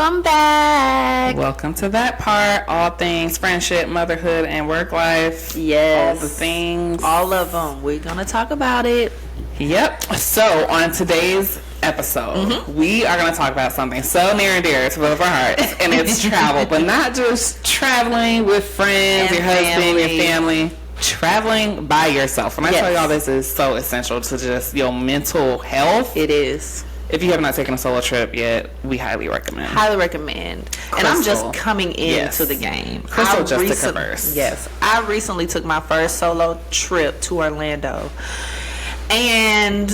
Welcome back. Welcome to that part. All things friendship, motherhood, and work life. Yes. All the things. All of them. We're going to talk about it. Yep. So, on today's episode, we are going to talk about something so near and dear to both of our hearts, and it's travel. But not just traveling with friends, And your husband, family. your family. Traveling by yourself. When I tell y'all this is so essential to just your mental health. It is. If you have not taken a solo trip yet, we highly recommend. Highly recommend. And I'm just Krystal. coming into Yes. the game. Krystal just took her first. Yes. I recently took my first solo trip to Orlando. And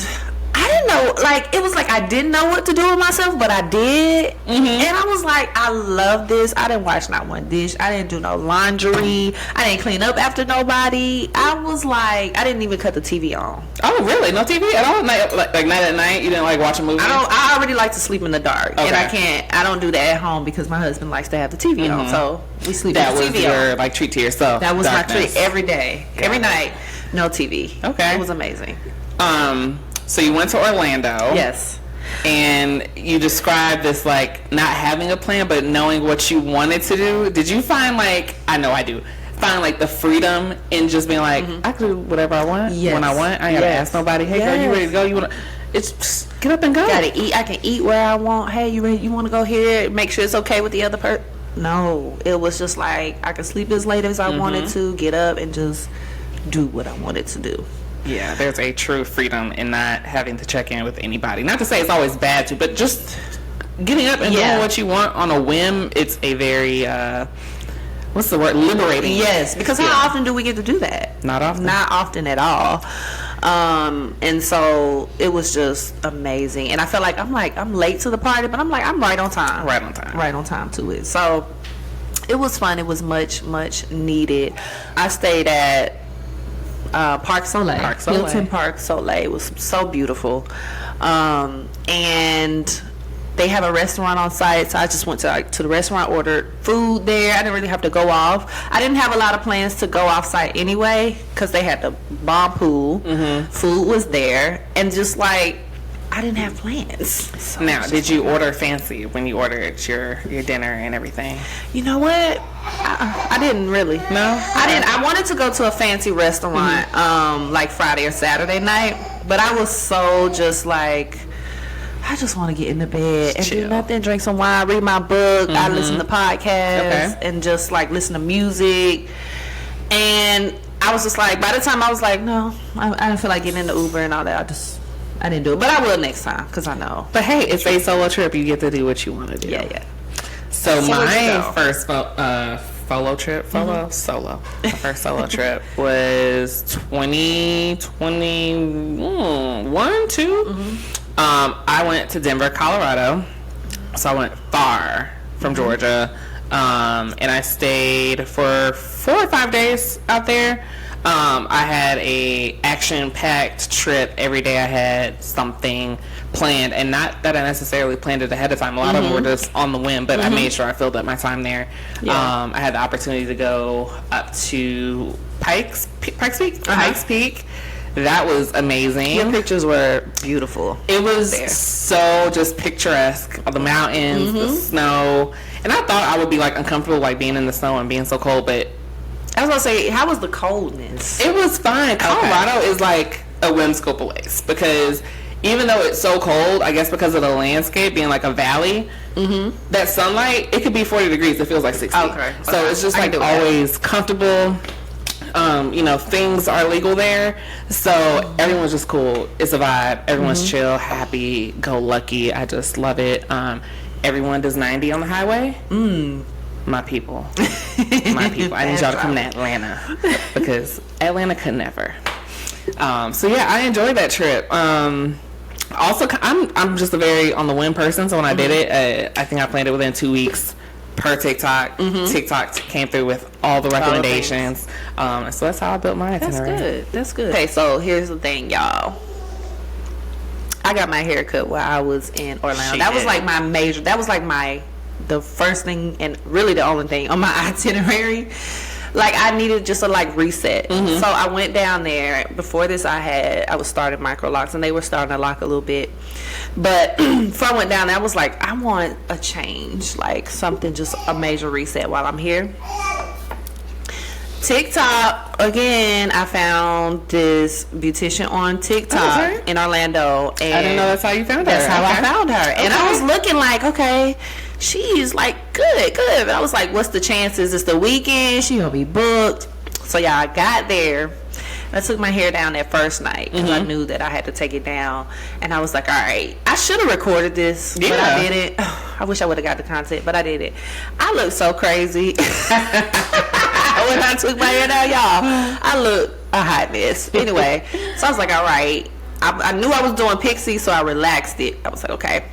I didn't know, like, it was like I didn't know what to do with myself, but I did. And I was like, I love this. I didn't wash not one dish. I didn't do no laundry. I didn't clean up after nobody. I was like, I didn't even cut the TV on. Oh, really? No TV at all? Like night at night? You didn't like watch a movie? I already like to sleep in the dark. Okay. And I don't do that at home because my husband likes to have the TV on. So we sleep That with was the TV your on. like treat to yourself. That was Darkness. my treat every day. Every it. night, no TV. Okay. It was amazing. So you went to Orlando. Yes. And you described this like not having a plan but knowing what you wanted to do. Did you find like, I know I do, find like the freedom in just being like, I can do whatever I want when I want. I ain't gotta ask nobody, hey girl, you ready to go? You wanna, it's just get up and go. Gotta eat. I can eat where I want. Hey, you ready? You want to go here? Make sure it's okay with the other person. No, it was just like I could sleep as late as I wanted to, get up and just do what I wanted to do. Yeah, there's a true freedom in not having to check in with anybody. Not to say it's always bad to, but just getting up and doing what you want on a whim, it's a very, what's the word? Liberating. Yes, because how often do we get to do that? Not often. Not often at all. And so it was just amazing. And I felt like I'm late to the party, but I'm right on time. Right on time. Right on time to it. So it was fun. It was much, much needed. I stayed at Park Soleil. Hilton Park Soleil. It was so beautiful. And they have a restaurant on site, so I just went to the restaurant, ordered food there. I didn't really have to go off. I didn't have a lot of plans to go off site anyway because they had the bomb pool. Food was there, and just like I didn't have plans. So Now, did you order fancy when you ordered your dinner and everything? You know what? I didn't really. No? I didn't. I wanted to go to a fancy restaurant like Friday or Saturday night, but I was so just like, I just want to get in the bed and do nothing, drink some wine, read my book. I listen to podcasts and just like listen to music. And I was just like, by the time I was like, no, I didn't feel like getting in the Uber and all that. I didn't do it, but I will next time because I know. But hey, it's a solo trip. You get to do what you want to do. Yeah. So my first solo trip was 2021, 2. I went to Denver, Colorado. So I went far from Georgia. And I stayed for 4 or 5 days out there. I had a action-packed trip. Every day I had something planned, and not that I necessarily planned it ahead of time. A lot of them were just on the whim, but I made sure I filled up my time there. I had the opportunity to go up to Pikes Peak. That was amazing. Your pictures were beautiful. It was so just picturesque. The mountains, the snow, and I thought I would be like uncomfortable like being in the snow and being so cold, but I was gonna say, how was the coldness? it was fine. Colorado is like a whimsical place because even though it's so cold, I guess because of the landscape being like a valley, that sunlight, it could be 40 degrees. It feels like 60. So it's just like always comfortable. Things are legal there. So everyone's just cool. It's a vibe. Everyone's chill, happy, go lucky. I just love it. Everyone does 90 on the highway. My people. I need y'all to come to Atlanta because Atlanta could never. So yeah, I enjoyed that trip. Also, I'm just a very on the whim person. So when I did it, I think I planned it within 2 weeks per TikTok. TikTok came through with all the recommendations. So that's how I built my itinerary. That's good. Okay, so here's the thing, y'all. I got my hair cut while I was in Orlando. That was like my the first thing and really the only thing on my itinerary. Like, I needed just a, like, reset. So I went down there. Before this, I was starting micro locks, and they were starting to lock a little bit. But before I went down there, I was like, I want a change. Like, something, just a major reset while I'm here. TikTok, again, I found this beautician on TikTok in Orlando. And I didn't know that's how you found her. That's how I found her. And I was looking like, okay, she's like good. But I was like, what's the chances? It's the weekend. She gonna be booked. So yeah, I got there. I took my hair down that first night because I knew that I had to take it down. And I was like, all right, I should have recorded this, but I didn't. I wish I would have got the content, but I didn't. I look so crazy. When I took my hair down, y'all, I look a hot mess. Anyway, so I was like, all right. I knew I was doing Pixie, so I relaxed it. I was like, okay.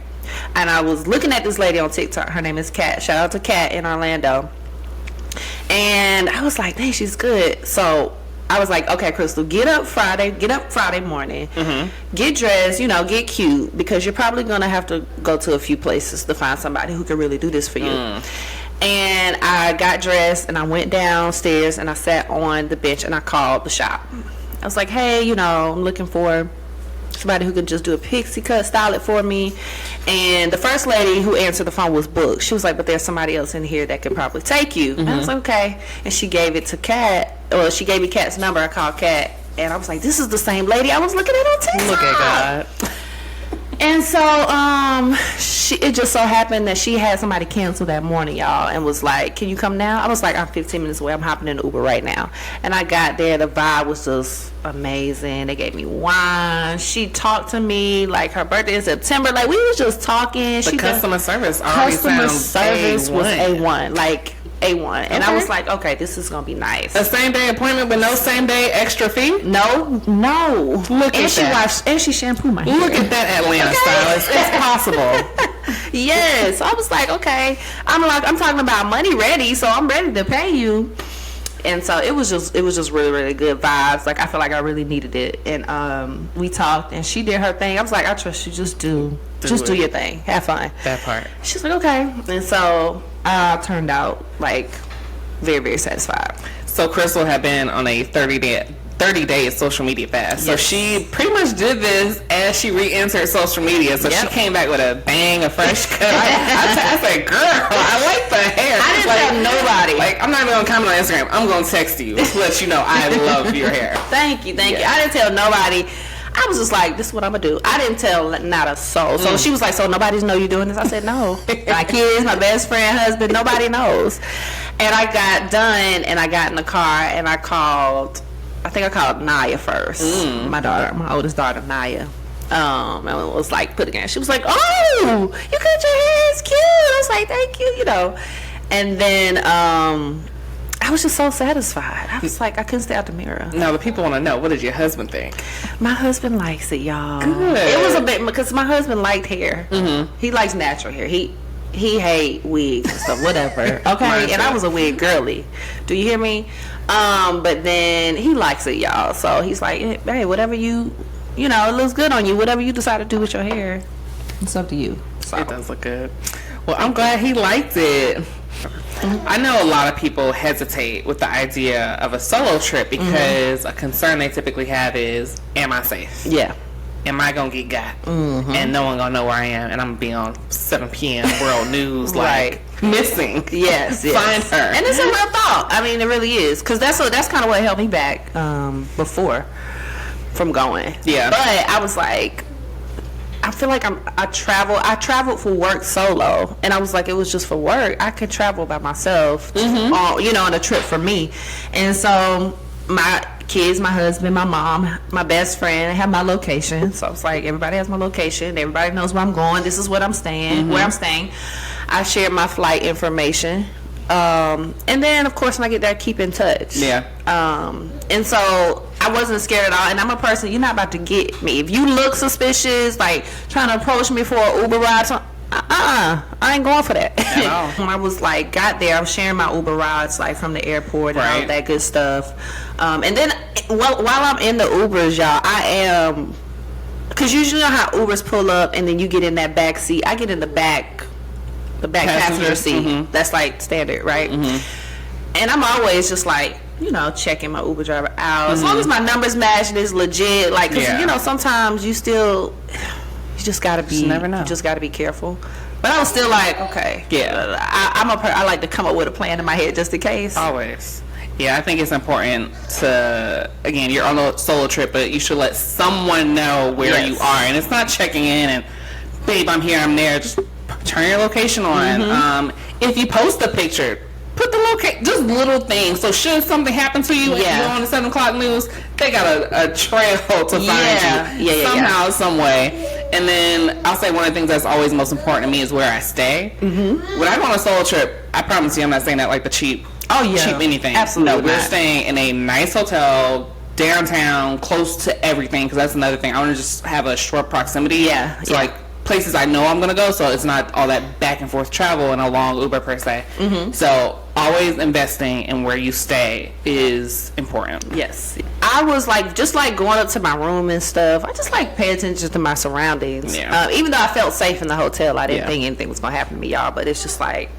And I was looking at this lady on TikTok. Her name is Kat. Shout out to Kat in Orlando. And I was like, dang, she's good. So I was like, okay, Krystal, get up Friday morning, get dressed, get cute, because you're probably going to have to go to a few places to find somebody who can really do this for you. And I got dressed and I went downstairs and I sat on the bench and I called the shop. I was like, hey, I'm looking for somebody who could just do a pixie cut, style it for me. And the first lady who answered the phone was booked. She was like, but there's somebody else in here that could probably take you. And I was like, okay. And she gave it to Kat. Well, she gave me Kat's number. I called Kat. And I was like, this is the same lady I was looking at on TikTok. Look at God. And so it just so happened that she had somebody cancel that morning, y'all, and was like, can you come now? I was like, I'm 15 minutes away. I'm hopping in the Uber right now. And I got there. The vibe was just amazing. They gave me wine. She talked to me like her birthday in September. Like, we was just talking. The customer service was A1. Like, A1. And I was like, okay, this is gonna be nice. A same day appointment with no same day extra fee? No. Look at that. And she shampooed my hair. Look at that, Atlanta stylist. It's possible. Yes. I was like, okay. I'm talking about money ready, so I'm ready to pay you. And so it was just really, really good vibes. Like, I feel like I really needed it. And we talked and she did her thing. I was like, I trust you. Just do your thing. Have fun. That part. She's like, okay. And so I turned out like very, very satisfied. So Krystal had been on a 30-day social media fast. So she pretty much did this as she re-entered social media. So she came back with a bang, a fresh cut. I said, girl, I like the hair. I didn't tell nobody. Like, I'm not even going to comment on Instagram. I'm going to text you to let you know I love your hair. Thank you. I didn't tell nobody. I was just like, this is what I'm going to do. I didn't tell not a soul. So she was like, so nobody's know you're doing this? I said, no. My kids, my best friend, husband, nobody knows. And I got done and I got in the car and I called Naya first. My oldest daughter, Naya. And it was like put again. She was like, oh, you cut your hair, it's cute. I was like, thank you, And then I was just so satisfied. I was like, I couldn't stay out the mirror. Now the people want to know, what did your husband think? My husband likes it, y'all. Good. It was a bit because my husband liked hair. He likes natural hair. He hate wigs and stuff, whatever. Okay, and I was a wig girly. Do you hear me? But then he likes it, y'all. So he's like, hey, whatever it looks good on you. Whatever you decide to do with your hair, it's up to you. So. It does look good. Well, I'm glad he liked it. I know a lot of people hesitate with the idea of a solo trip because a concern they typically have is, am I safe? Yeah. Am I gonna get got? And no one gonna know where I am, and I'm gonna be on 7 p.m. World News, like missing. Yes. Find her. And it's a real thought. I mean, it really is, because that's kind of what held me back before from going. Yeah. But I was like, I feel like I traveled for work solo, and I was like, it was just for work. I could travel by myself, on a trip for me, and so my kids, my husband, my mom, my best friend have my location. So it's like everybody has my location. Everybody knows where I'm going. This is what I'm staying. Where I'm staying. I share my flight information, and then of course when I get there, keep in touch. Yeah. And so I wasn't scared at all. And I'm a person, you're not about to get me. If you look suspicious, like trying to approach me for an Uber ride, I ain't going for that. When I was like, got there, I was sharing my Uber rides like from the airport and all that good stuff. And then while I'm in the Ubers, y'all, I am, because usually you know how Ubers pull up and then you get in that back seat. I get in the back passenger seat. That's like standard, right? And I'm always just like, checking my Uber driver out. As long as my numbers match and it's legit, like, cause sometimes you just gotta be, you never know. You just gotta be careful. But I was still like, okay, I like to come up with a plan in my head just in case. Always. Yeah, I think it's important to, again, you're on a solo trip, but you should let someone know where you are. And it's not checking in and, babe, I'm here, I'm there. Just turn your location on. If you post a picture, put the location, just little things. So should something happen to you and you're on the 7 o'clock news, they got a trail to find you somehow, some way. And then I'll say one of the things that's always most important to me is where I stay. When I go on a solo trip, I promise you I'm not saying that like the cheap anything. Absolutely No, we're staying in a nice hotel downtown, close to everything, because that's another thing. I want to just have a short proximity. Like places I know I'm gonna go, so it's not all that back and forth travel and a long Uber per se. So always investing in where you stay is important. Yes, I was like, just like going up to my room and stuff, I just like pay attention to my surroundings. Even though I felt safe in the hotel, I didn't think anything was gonna happen to me, y'all, but it's just like,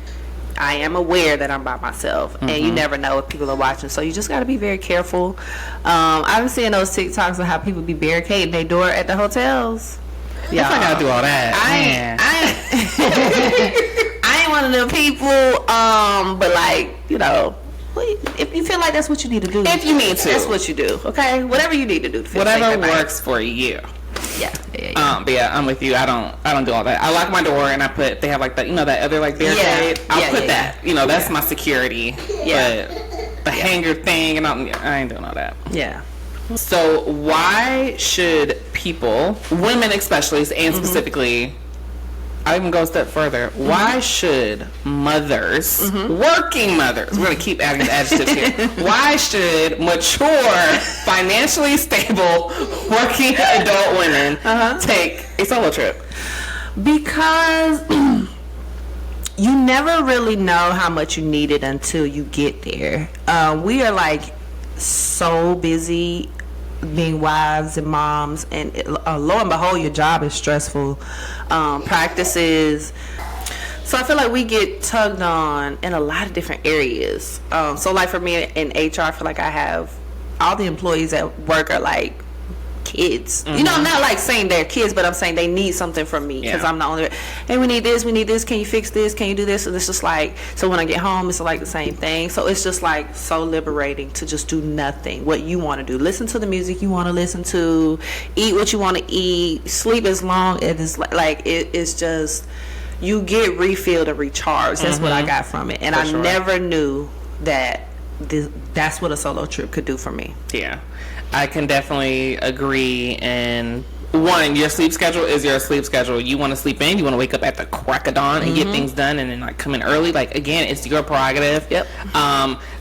I am aware that I'm by myself, and you never know if people are watching, so you just got to be very careful. I've been seeing those TikToks of how people be barricading their door at the hotels. Yeah, I gotta do all that. I ain't one of them people. But like, if you feel like that's what you need to do, if you need to, that's what you do. Okay, whatever you need to do. To feel whatever works for you. But I'm with you. I don't do all that. I lock my door and they have like that, that other like barricade. I'll put that. That's my security. But the hanger thing, and I ain't doing all that. So why should people, women especially, and specifically, I'll even go a step further. Why should mothers, working mothers, we're going to keep adding the adjectives here. Why should mature, financially stable, working adult women take a solo trip? Because you never really know how much you need it until you get there. We are like so busy being wives and moms, and lo and behold, your job is stressful. Practices, so I feel like we get tugged on in a lot of different areas. So like for me in HR, I feel like I have all the employees at work are like kids. I'm not like saying they're kids, but I'm saying they need something from me because I'm the only. Hey, we need this. Can you fix this? Can you do this? And it's just like, so when I get home, it's like the same thing. So it's just like so liberating to just do nothing. What you want to do, listen to the music you want to listen to, eat what you want to eat, sleep as long as it's like it's just, you get refilled and recharged. That's what I got from it, and I never knew that that's what a solo trip could do for me. I can definitely agree. And one, your sleep schedule is your sleep schedule. You want to sleep in, you want to wake up at the crack of dawn and get things done, and then like come in early. Like, again, it's your prerogative.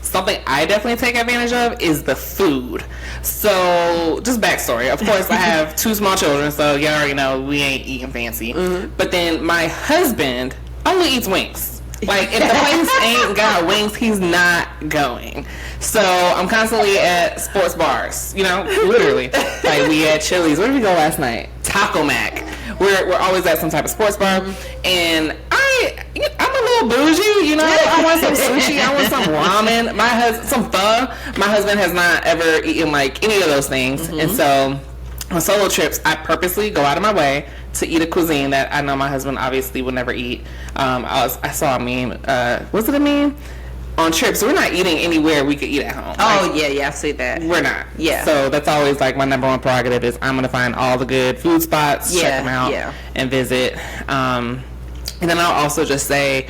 Something I definitely take advantage of is the food. So just backstory, of course, I have 2 small children, so you already know we ain't eating fancy. But then my husband only eats wings. Like, if the place ain't got wings, he's not going. So I'm constantly at sports bars, literally. Like, we had Chili's. Where did we go last night? Taco Mac. We're always at some type of sports bar, and I'm a little bougie, I want some sushi, I want some ramen, some pho. My husband has not ever eaten like any of those things, and so on solo trips, I purposely go out of my way to eat a cuisine that I know my husband obviously would never eat. I saw a meme. Was it a meme? On trips, we're not eating anywhere we could eat at home. Oh, like, I see that. We're not. Yeah. So that's always like my number one prerogative is I'm going to find all the good food spots, check them out, and visit. And then I'll also just say,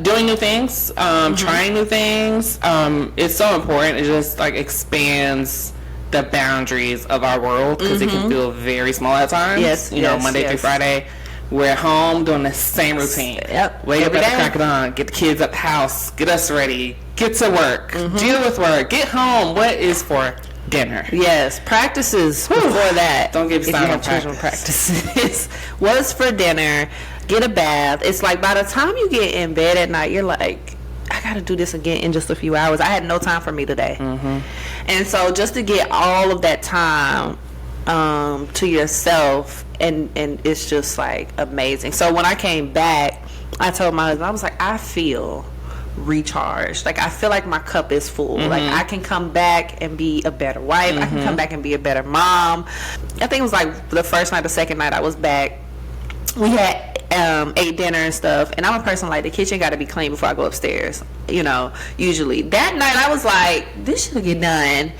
doing new things, trying new things. It's so important. It just like expands the boundaries of our world because it can feel very small at times. Monday through Friday, we're at home doing the same routine. Wake up at the crack of dawn, get the kids up the house, get us ready, get to work, deal with work, get home. What is for dinner? Practices before that. Don't get started on practices. What's for dinner? Get a bath. It's like by the time you get in bed at night, you're like, I gotta do this again in just a few hours. I had no time for me today. And so just to get all of that time to yourself, and it's just like amazing. So when I came back, I told my husband, I was like, I feel recharged. Like, I feel like my cup is full. Like, I can come back and be a better wife. I can come back and be a better mom. I think it was like the first night, the second night I was back, we had ate dinner and stuff, and I'm a person like the kitchen got to be clean before I go upstairs, you know, usually. That night I was like, this should get done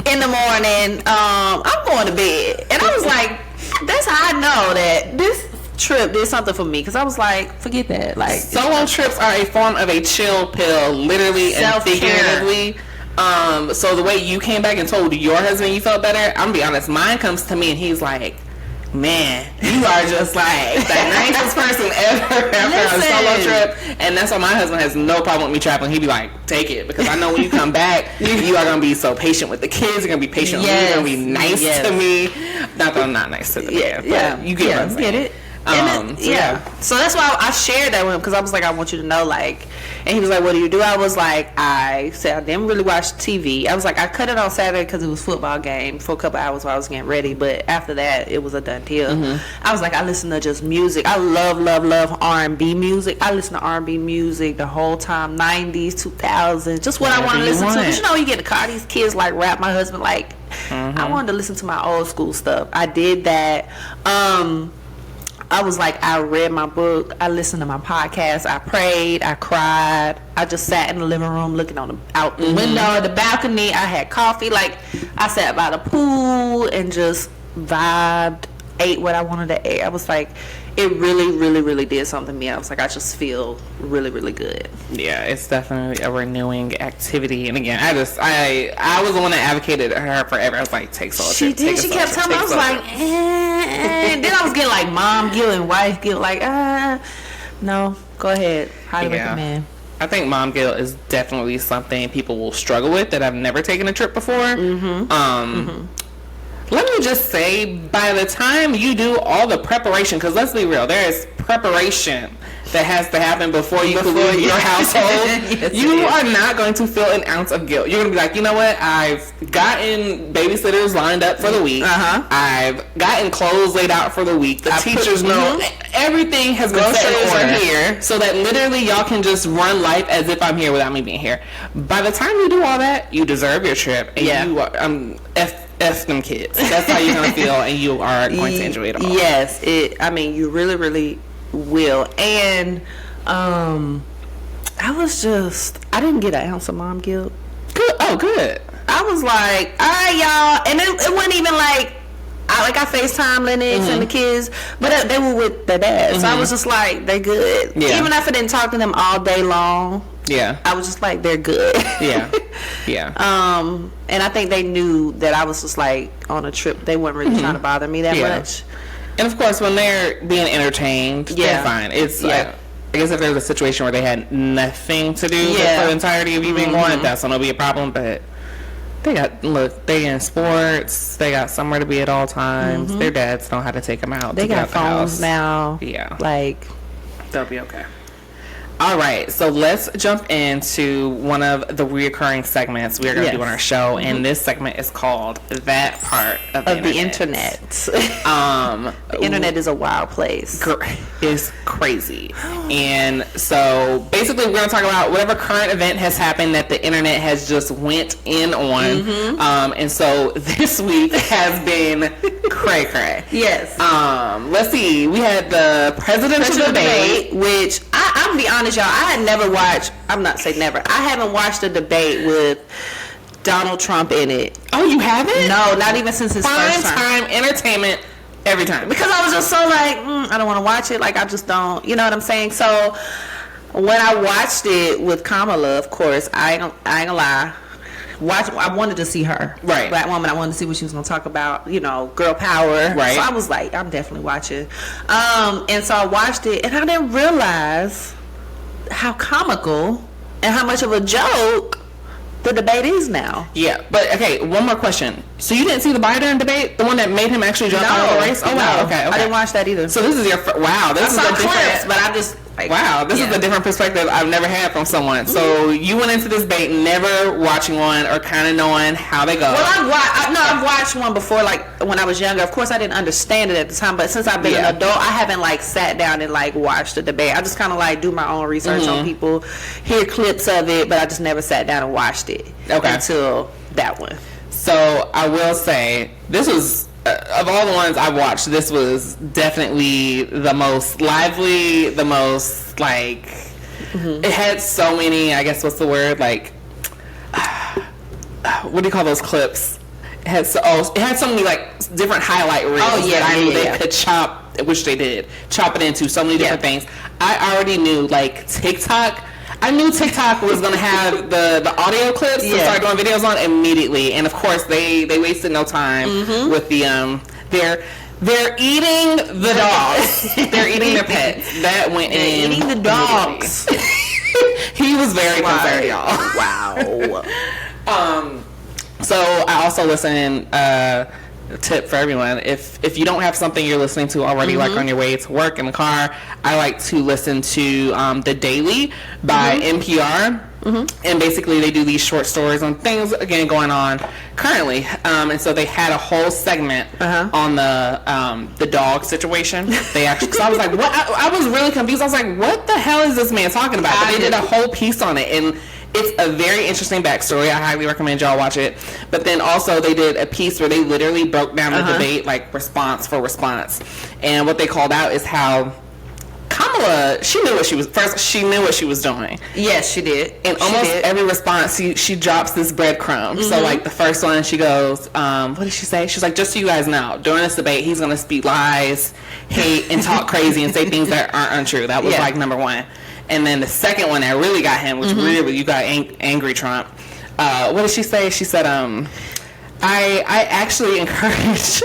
in the morning. I'm going to bed. And I was like, that's how I know that this trip did something for me, because I was like, forget that. Like, solo trips are a form of a chill pill, literally and figuratively. So the way you came back and told your husband you felt better, I'm gonna be honest, mine comes to me and he's like, man, you are just like the nicest person ever after a solo trip. And that's why my husband has no problem with me traveling. He'd be like, take it, because I know when you come back, you are going to be so patient with the kids. You're going to be patient with me. You're going to be nice to me. Not that I'm not nice to the man, but you get what I'm saying. Get it. So that's why I shared that with him, because I was like, I want you to know, like, and he was like, what do you do? I was like, I said I didn't really watch TV. I was like, I cut it on Saturday because it was football game for a couple hours while I was getting ready, but after that it was a done deal. I was like, I listen to just music. I love R&B music. I listen to R&B music the whole time, 90s, 2000s, just what I want to listen to. But you know, you get the car, these kids like rap. My husband like, I wanted to listen to my old school stuff. I did that. I was like, I read my book, I listened to my podcast, I prayed, I cried, I just sat in the living room looking on out the window, the balcony. I had coffee, like I sat by the pool and just vibed, ate what I wanted to eat. I was like, it really did something to me. I was like, I just feel really good. Yeah, it's definitely a renewing activity. And again, I was the one that advocated her forever. I was like, take solo trip. She kept telling me. I was like, and then I was getting like mom guilt and wife guilt. Like, no, go ahead. Highly recommend. I think mom guilt is definitely something people will struggle with that have never taken a trip before. Let me just say, by the time you do all the preparation, because let's be real, there is preparation that has to happen before you can leave your household. You are not going to feel an ounce of guilt. You're going to be like, you know what? I've gotten babysitters lined up for the week. I've gotten clothes laid out for the week. The teachers know everything has been set in order here, so that literally y'all can just run life as if I'm here without me being here. By the time you do all that, you deserve your trip. And you are, F them kids. That's how you're going to feel, and you are going to enjoy it all. Yes. I mean, you really will. And I didn't get an ounce of mom guilt. Good. Oh, good. I was like, all right, y'all. And it wasn't even like, I FaceTime Lennox and the kids, but they were with their dad. So I was just like, they good. Yeah. Even if I didn't talk to them all day long. Yeah. I was just like, they're good. Yeah. And I think they knew that I was just like on a trip. They weren't really trying to bother me that much. And of course, when they're being entertained, they're fine. It's like, I guess if there's a situation where they had nothing to do for the entirety of you being gone, that's gonna be a problem. But they in sports, they got somewhere to be at all times. Their dads know how to take them out. They got phones now. Yeah. Like, they'll be okay. All right, so let's jump into one of the reoccurring segments we're going to do on our show, and this segment is called That Part of the Internet. The internet is a wild place. It's crazy. And so basically we're going to talk about whatever current event has happened that the internet has just went in on. And so this week has been cray-cray. Yes. Let's see. We had the presidential debate, which I'm going to be honest, y'all, I had never watched, I'm not saying never, I haven't watched a debate with Donald Trump in it. Oh, you haven't? No, not even since his first time. Entertainment every time. Because I was just so like, I don't want to watch it. Like, I just don't, you know what I'm saying? So when I watched it with Kamala, of course, I ain't gonna lie, I wanted to see her. Right. Black woman. I wanted to see what she was going to talk about, you know, girl power. Right. So I was like, I'm definitely watching. And so I watched it, and I didn't realize how comical and how much of a joke the debate is now. Yeah. But, okay, one more question. So you didn't see the Biden debate? The one that made him actually jump out of the race? Oh, wow. Okay. I didn't watch that either. So this is your... Wow. This is a different... But I just... Like, wow, this is a different perspective I've never had from someone. So you went into this date never watching one or kind of knowing how they go. Well, I've watched one before, like when I was younger. Of course, I didn't understand it at the time, but since I've been an adult, I haven't like sat down and like watched the debate. I just kind of like do my own research on people, hear clips of it, but I just never sat down and watched it until that one. So I will say this was. Of all the ones I've watched, this was definitely the most lively, the most, like, it had so many, I guess, what's the word, like, what do you call those clips? It had so many, like, different highlight reels that I knew they could chop, which they did, chop it into so many different things. I already knew, like, TikTok, I knew TikTok was going to have the audio clips to start doing videos on immediately. And, of course, they wasted no time with the, they're eating the dogs. They're eating their pets. That went in. Eating the dogs. He was very concerned, y'all. Wow. So I also listen, tip for everyone, if you don't have something you're listening to already, like on your way to work in the car, I like to listen to The Daily by NPR. And basically they do these short stories on things again going on currently, and so they had a whole segment on the dog situation. They actually, because I was like, what? I was really confused. I was like, what the hell is this man talking about? But they did a whole piece on it, and it's a very interesting backstory. I highly recommend y'all watch it. But then also they did a piece where they literally broke down the debate, like response for response. And what they called out is how Kamala, she knew what she was doing. Yes, she did. In almost every response, she drops this breadcrumb. So like the first one, she goes, what did she say? She's like, just so you guys know, during this debate, he's going to speak lies, hate, and talk crazy and say things that aren't untrue. That was like number one. And then the second one that really got him, which really, you got angry Trump. What did she say? She said, I actually encourage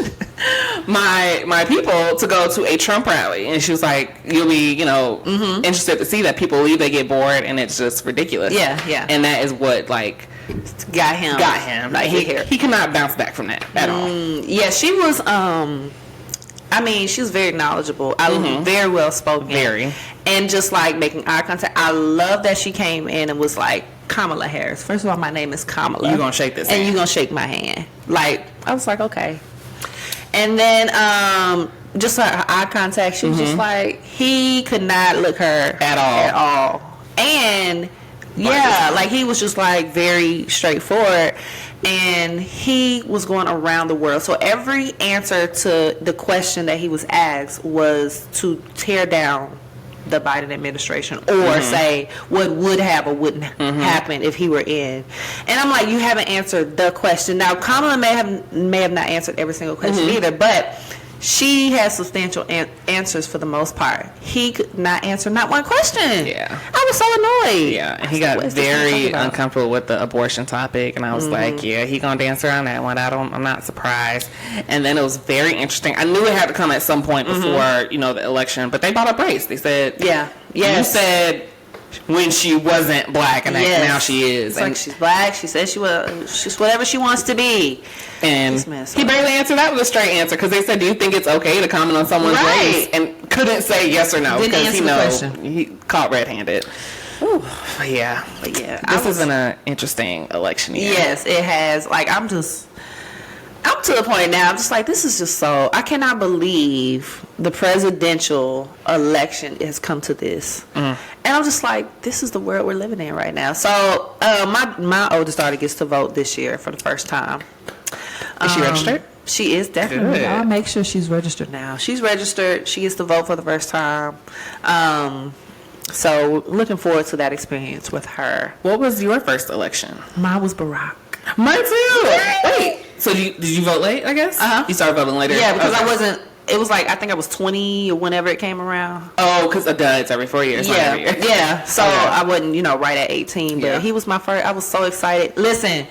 my people to go to a Trump rally. And she was like, you'll be, interested to see that people leave, they get bored, and it's just ridiculous. Yeah. And that is what, like, got him. Like, he cannot bounce back from that at all. Yeah, she was, she was very knowledgeable. Very well spoken. Very. And just like making eye contact. I love that she came in and was like, Kamala Harris. First of all, my name is Kamala. You're gonna shake this hand. And you're gonna shake my hand. Like, I was like, okay. And then just her eye contact, she was just like, he could not look her at all. And like he was just like very straightforward. And he was going around the world. So every answer to the question that he was asked was to tear down the Biden administration or say what would have or wouldn't happen if he were in. And I'm like, you haven't answered the question. Now, Kamala may have not answered every single question either, but she has substantial answers for the most part. He could not answer not one question. Yeah. I was so annoyed. Yeah, and he got very uncomfortable with the abortion topic, and I was like, yeah, he gonna dance around that one. I'm not surprised. And then it was very interesting. I knew it had to come at some point before, the election, but they brought up race. They said, you said when she wasn't black, and now she is. It's like she's black. She said she's whatever she wants to be. And he barely answered that with a straight answer, because they said, do you think it's okay to comment on someone's race? And couldn't say yes or no, because he caught red-handed. Ooh. But yeah, this has been an interesting election year. Yes, it has. Like, I'm to the point now, I'm just like, this is just so, I cannot believe the presidential election has come to this. And I'm just like, this is the world we're living in right now. So my oldest daughter gets to vote this year for the first time. Is she registered? She is, definitely. Good. I'll make sure she's registered now. She's registered. She gets to vote for the first time. So looking forward to that experience with her. What was your first election? Mine was Barack. Mine too. Wait. So did you vote late, I guess? You started voting later? Yeah, because I wasn't, it was like, I think I was 20 or whenever it came around. Oh, because it's every 4 years. Yeah, every year. Yeah. So I wasn't, right at 18, but he was my first. I was so excited. Listen,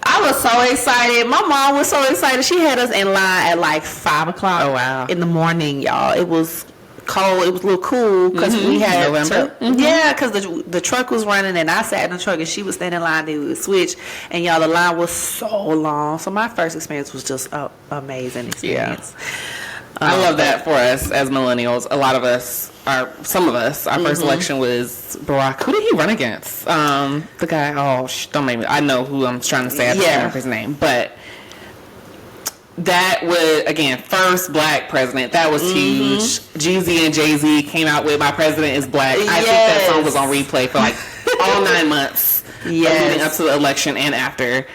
I was so excited. My mom was so excited. She had us in line at like 5 o'clock in the morning, y'all. It was cold. It was a little cool because we had November. Because the truck was running and I sat in the truck and she was standing in line. They would switch, and y'all, the line was so long. So my first experience was just an amazing experience. I love that for us as millennials. A lot of us, some of us, our first election was Barack. Who did he run against? The guy, don't make me, I know who I'm trying to say. I can't remember his name. But that was, again, first black president. That was huge. Jeezy and Jay-Z came out with My President is Black. I think that song was on replay for like all 9 months leading up to the election and after.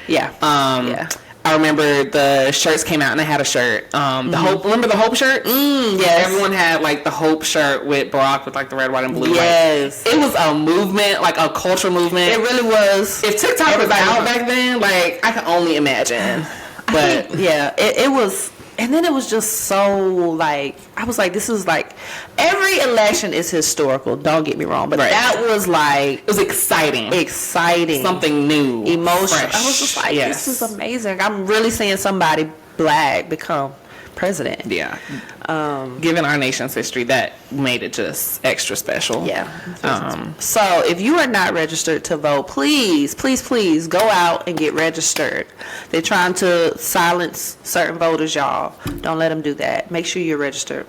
I remember the shirts came out and I had a shirt. The Hope, remember the Hope shirt? Yes. Everyone had like the Hope shirt with Barack with like the red, white, and blue. Yes. Like, it was a movement, like a cultural movement. It really was. If TikTok was out back then, like I can only imagine. But it was. And then it was just so, like, I was like, this is like, every election is historical, don't get me wrong. But that was like... It was exciting. Something new. Emotional. Fresh. I was just like, this is amazing. I'm really seeing somebody black become president. Yeah. Given our nation's history, that made it just extra special. Yeah. So if you are not registered to vote, please go out and get registered. They're trying to silence certain voters, y'all. Don't let them do that. Make sure you're registered.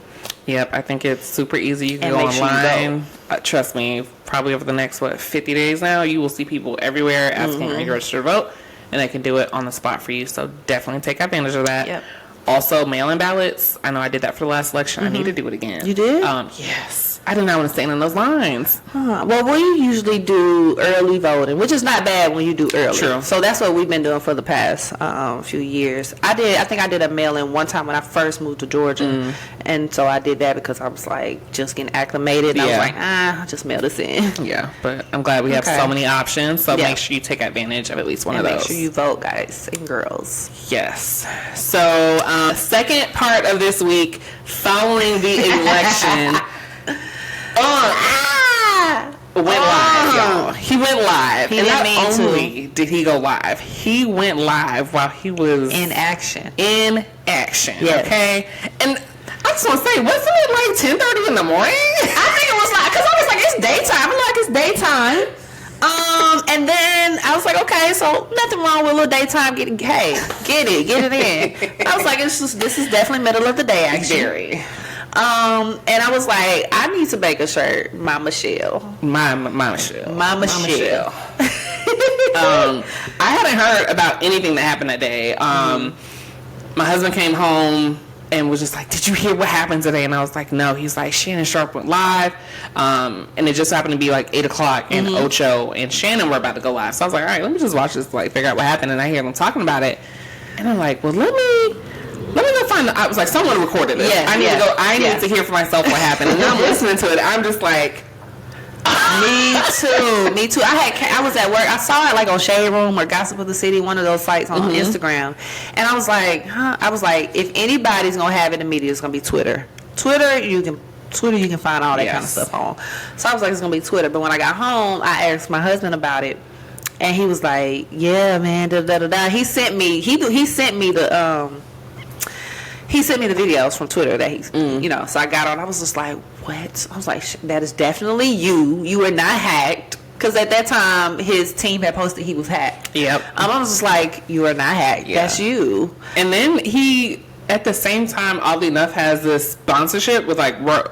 Yep, I think it's super easy. You can go online. Trust me, probably over the next 50 days now, you will see people everywhere asking are you registered to vote, and they can do it on the spot for you. So definitely take advantage of that. Yep. Also, mail-in ballots. I know I did that for the last election. I need to do it again. You did? Yes. I did not want to stand in those lines. Well, we usually do early voting, which is not bad when you do early. True. So that's what we've been doing for the past few years. I think I did a mail-in one time when I first moved to Georgia. And so I did that because I was like just getting acclimated. And I was like, I'll just mail this in. Yeah, but I'm glad we have so many options. So make sure you take advantage of at least one of those. Make sure you vote, guys and girls. Yes. So second part of this week, following the election... went live, y'all. He went live. And not only did he go live, he went live while he was... In action. Yes. Okay? And I just want to say, wasn't it like 10:30 in the morning? I think it was like... Because I was like, it's daytime. I'm like, it's daytime. And then I was like, okay, so nothing wrong with a little daytime getting... Hey, get it in. I was like, this is definitely middle of the day, actually. And I was like, I need to make a shirt, Mama Shell. Mama Shell. I hadn't heard about anything that happened that day. My husband came home and was just like, did you hear what happened today? And I was like, no. He's like, Shannon Sharp went live. And it just happened to be like 8 o'clock and Ocho and Shannon were about to go live. So I was like, all right, let me just watch this, like figure out what happened. And I hear them talking about it. And I'm like, well, let me go find I was like, someone recorded it. I need to go. I need to hear for myself what happened. And I'm listening to it. I'm just like, Me too. I was at work. I saw it like on Shade Room or Gossip of the City, one of those sites on Instagram. And I was like, if anybody's gonna have it immediately, it's gonna be Twitter. Twitter, you can find all that kind of stuff on. So I was like, it's gonna be Twitter. But when I got home, I asked my husband about it, and he was like, yeah, man, da da da da. He sent me the videos from Twitter that he's, so I got on. I was just like, what? I was like, that is definitely you. You were not hacked. Because at that time, his team had posted he was hacked. Yep. I was just like, you are not hacked. Yeah. That's you. And then he, at the same time, oddly enough, has this sponsorship with like Roe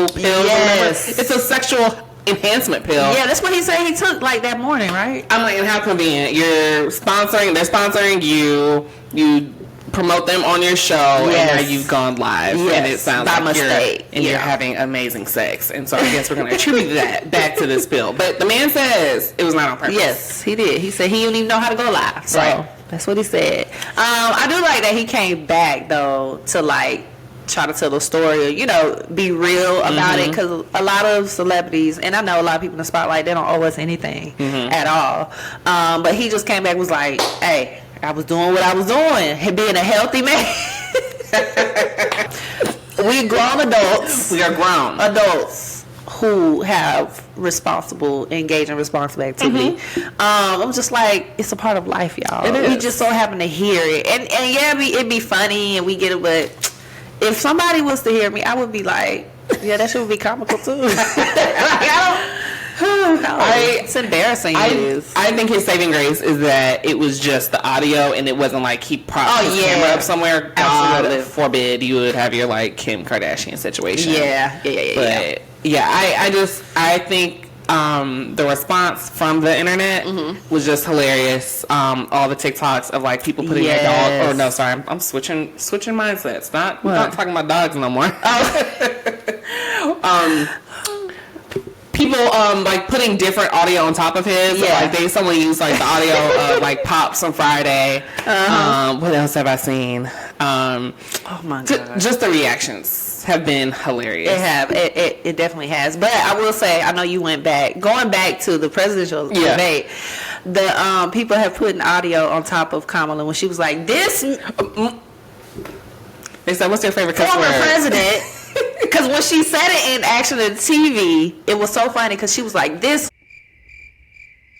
pills. Yes. It's a sexual enhancement pill. Yeah, that's what he said he took like that morning, right? I'm like, and how convenient. They're sponsoring you. You promote them on your show, and now you've gone live, and it sounds by like mistake. You're having amazing sex. And so I guess we're going to attribute that back to this pill. But the man says it was not on purpose. Yes, he did. He said he didn't even know how to go live. So that's what he said. I do like that he came back though to like try to tell a story or be real about it, because a lot of celebrities, and I know a lot of people in the spotlight, they don't owe us anything at all, but he just came back and was like, hey, I was doing what I was doing, being a healthy man. We're grown adults. We are grown adults who have engage in responsible activity. I'm just like, it's a part of life, y'all. We just so happen to hear it, and it'd be funny and we get it, but if somebody was to hear me, I would be like, yeah, that shit would be comical too. No, it's embarrassing. I think his saving grace is that it was just the audio and it wasn't like he propped his camera up somewhere. God forbid you would have your like Kim Kardashian situation. Yeah. But I think the response from the internet was just hilarious. All the TikToks of like people putting their dog. Oh no, sorry, I'm switching mindsets. Not talking about dogs no more. People like putting different audio on top of his. So, like someone used like the audio of like Pops on Friday. What else have I seen? Oh my god! Just the reactions have been hilarious. It definitely has. But I will say, I know you going back to the presidential debate. The people have put an audio on top of Kamala when she was like, "This." They said, "What's your favorite cuss word?" Former president. Because when she said it in actually the TV, it was so funny because she was like, "This."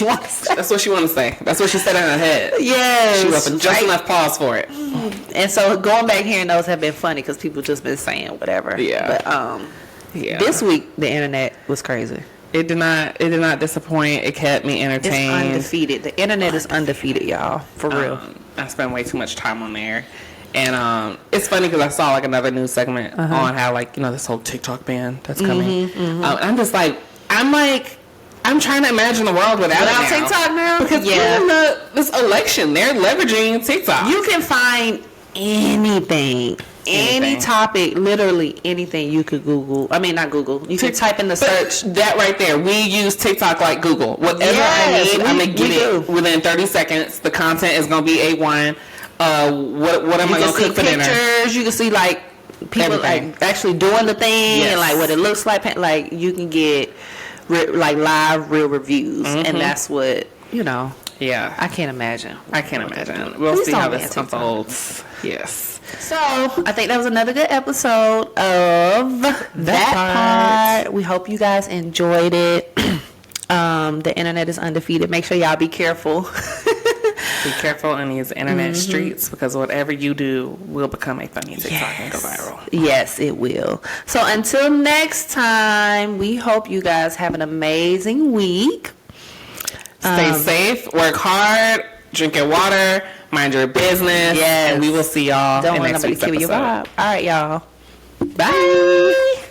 That's what she wanted to say. That's what she said in her head. Yes. She left just enough pause for it. And so going back hearing those have been funny because people just been saying whatever. Yeah. But this week the internet was crazy. It did not disappoint. It kept me entertained. It's undefeated. The internet is undefeated, y'all. For real. I spend way too much time on there. And it's funny because I saw like another news segment on how like, this whole TikTok ban that's coming. I'm just like, I'm trying to imagine the world without TikTok now. Because even this election, they're leveraging TikTok. You can find anything. Any topic, literally anything you could Google. I mean, not Google. You can type in the search. That right there. We use TikTok like Google. Whatever I need, I'm going to get it within 30 seconds. The content is going to be A1. What am I going to cook for dinner? Pictures. You can see like people like actually doing the thing and like what it looks like. Like you can get like live real reviews, and that's what Yeah, I can't imagine. We'll see how this unfolds. Yes. So I think that was another good episode of that part. We hope you guys enjoyed it. The internet is undefeated. Make sure y'all be careful. Be careful in these internet streets because whatever you do will become a funny TikTok and go viral. Yes, it will. So until next time, we hope you guys have an amazing week. Stay safe, work hard, drink your water, mind your business, and we will see y'all in next week's episode. All right, y'all. Bye.